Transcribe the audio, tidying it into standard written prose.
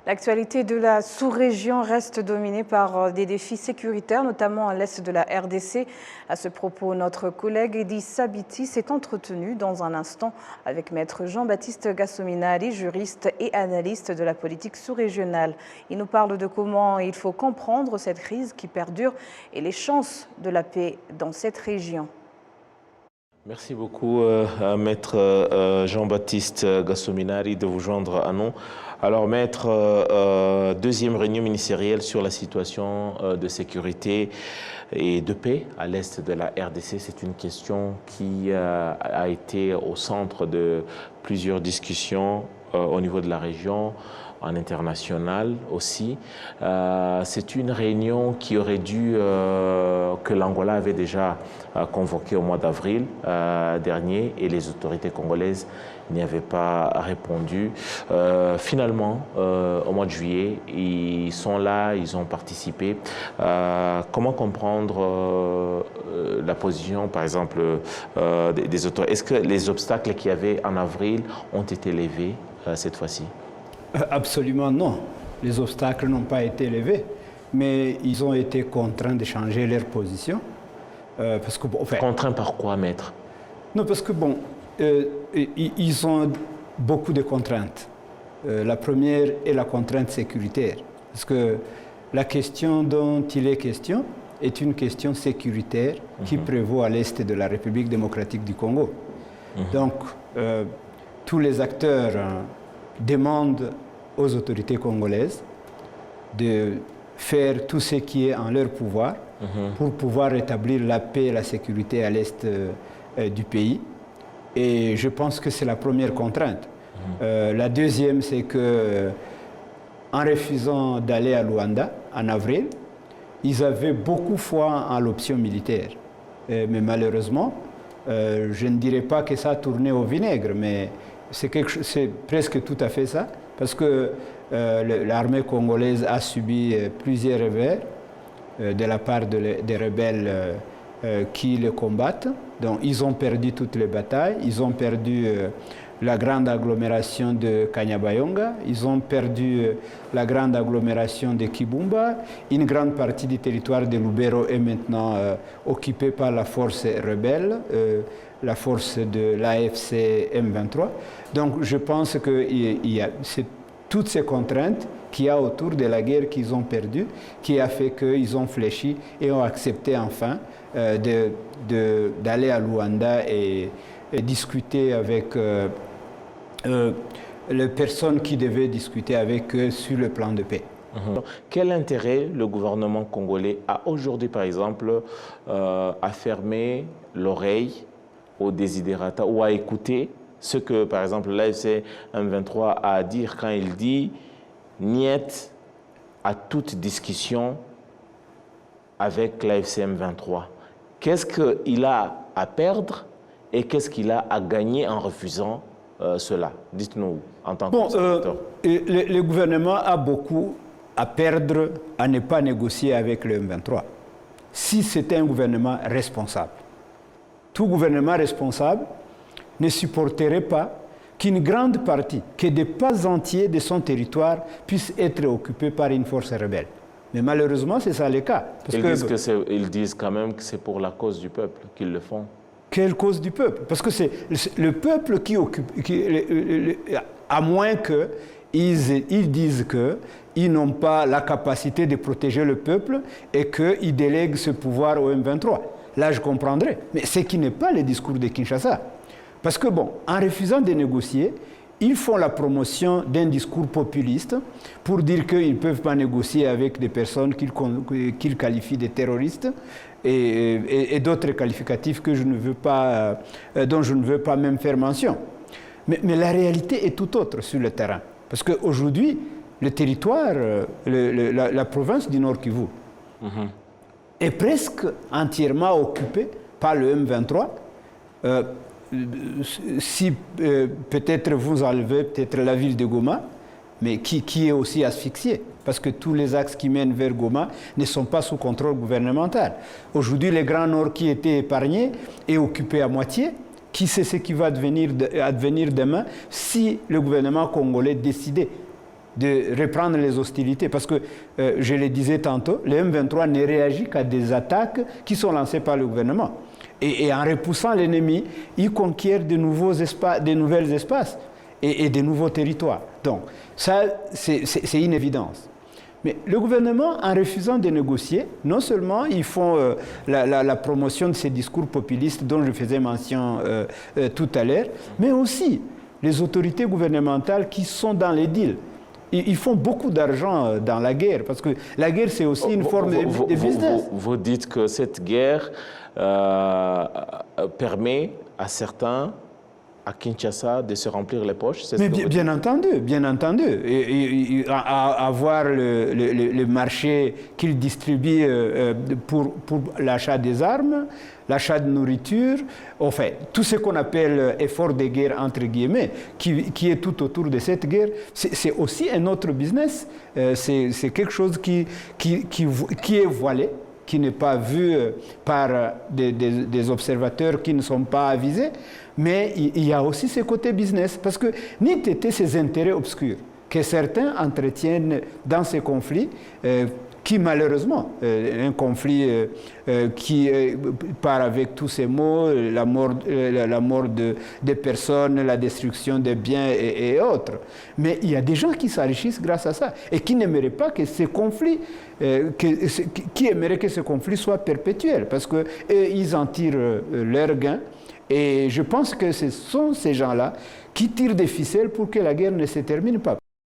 L'actualité de la sous-région reste dominée par des défis sécuritaires, notamment à l'est de la RDC. À ce propos, notre collègue Edi Sabiti s'est entretenu dans un instant avec maître Jean-Baptiste Gassominari, juriste et analyste de la politique sous-régionale. Il nous parle de comment il faut comprendre cette crise qui perdure et les chances de la paix dans cette région. Merci beaucoup, maître Jean-Baptiste Gassominari, de vous joindre à nous. Alors, maître, deuxième réunion ministérielle sur la situation de sécurité et de paix à l'est de la RDC. C'est une question qui a été au centre de plusieurs discussions au niveau de la région, en international aussi. C'est une réunion qui aurait dû, que l'Angola avait déjà convoquée au mois d'avril dernier et les autorités congolaises n'y avaient pas répondu. Finalement, au mois de juillet, ils sont là, ils ont participé. Comment comprendre la position, par exemple, des autorités? Est-ce que les obstacles qu'il y avait en avril ont été levés cette fois-ci? Absolument non. Les obstacles n'ont pas été levés, mais ils ont été contraints de changer leur position. Parce que, enfin, contraints par quoi, maître? Non, parce que, bon, ils ont beaucoup de contraintes. La première est la contrainte sécuritaire. Parce que la question dont il est question est une question sécuritaire qui prévaut à l'est de la République démocratique du Congo. Donc, tous les acteurs demandent aux autorités congolaises de faire tout ce qui est en leur pouvoir pour pouvoir rétablir la paix et la sécurité à l'est du pays. Et je pense que c'est la première contrainte. La deuxième, c'est que en refusant d'aller à Luanda en avril, ils avaient beaucoup foi en l'option militaire. Mais malheureusement, je ne dirais pas que ça a tourné au vinaigre, mais c'est presque tout à fait ça, parce que l'armée congolaise a subi plusieurs revers de la part des rebelles qui le combattent. Donc ils ont perdu toutes les batailles, ils ont perdu la grande agglomération de Kanyabayonga, ils ont perdu la grande agglomération de Kibumba, une grande partie du territoire de Lubero est maintenant occupée par la force rebelle, la force de l'AFC M23. Donc je pense que c'est toutes ces contraintes qu'il y a autour de la guerre qu'ils ont perdue qui a fait qu'ils ont fléchi et ont accepté enfin d'aller à Luanda et discuter avec les personnes qui devaient discuter avec eux sur le plan de paix. Quel intérêt le gouvernement congolais a aujourd'hui, par exemple, à fermer l'oreille aux desiderata ou à écouter ce que, par exemple, l'AFC M23 a à dire quand il dit « niet » à toute discussion avec l'AFC M23? Qu'est-ce qu'il a à perdre et qu'est-ce qu'il a à gagner en refusant cela? Dites-nous, en tant qu'observateur. Le gouvernement a beaucoup à perdre à ne pas négocier avec le M23. Si c'était un gouvernement responsable. Tout gouvernement responsable ne supporterait pas qu'une grande partie, que des pans entiers de son territoire puissent être occupés par une force rebelle. Mais malheureusement, c'est ça le cas. Ils disent quand même que c'est pour la cause du peuple qu'ils le font. Quelle cause du peuple? Parce que c'est le peuple qui occupe, à moins qu'ils disent qu'ils n'ont pas la capacité de protéger le peuple et qu'ils délèguent ce pouvoir au M23. Là, je comprendrais. Mais ce qui n'est pas le discours de Kinshasa. Parce que, bon, en refusant de négocier, ils font la promotion d'un discours populiste pour dire qu'ils ne peuvent pas négocier avec des personnes qu'ils qualifient de terroristes et d'autres qualificatifs que je ne veux pas, dont je ne veux pas même faire mention. Mais la réalité est tout autre sur le terrain. Parce qu'aujourd'hui, le territoire, la province du Nord Kivu, est presque entièrement occupée par le M23. Si peut-être vous enlevez peut-être la ville de Goma, mais qui est aussi asphyxiée, parce que tous les axes qui mènent vers Goma ne sont pas sous contrôle gouvernemental. Aujourd'hui, le Grand Nord qui était épargné est occupé à moitié. Qui sait ce qui va advenir demain si le gouvernement congolais décidait de reprendre les hostilités. Parce que, je le disais tantôt, le M23 ne réagit qu'à des attaques qui sont lancées par le gouvernement. Et en repoussant l'ennemi, il conquiert de nouveaux espaces et de nouveaux territoires. Donc, ça, c'est une évidence. Mais le gouvernement, en refusant de négocier, non seulement ils font la promotion de ces discours populistes dont je faisais mention tout à l'heure, mais aussi les autorités gouvernementales qui sont dans les deals. Ils font beaucoup d'argent dans la guerre, parce que la guerre, c'est aussi une forme de business. Vous dites que cette guerre permet à certains, à Kinshasa, de se remplir les poches? Mais bien entendu, bien entendu. Et avoir le marché qu'ils distribuent pour l'achat des armes, l'achat de nourriture, enfin, tout ce qu'on appelle effort de guerre, entre guillemets, qui est tout autour de cette guerre, c'est aussi un autre business. C'est quelque chose qui est voilé, qui n'est pas vu par des observateurs qui ne sont pas avisés, mais il y a aussi ce côté business, parce que n'ont été ces intérêts obscurs que certains entretiennent dans ces conflits, qui malheureusement, un conflit qui part avec tous ces mots, la mort de personnes, la destruction des biens et autres. Mais il y a des gens qui s'enrichissent grâce à ça et qui n'aimeraient pas que ces conflits, qui aimeraient que ce conflit soit perpétuel, parce qu'ils en tirent leur gain. Et je pense que ce sont ces gens-là qui tirent des ficelles pour que la guerre ne se termine pas.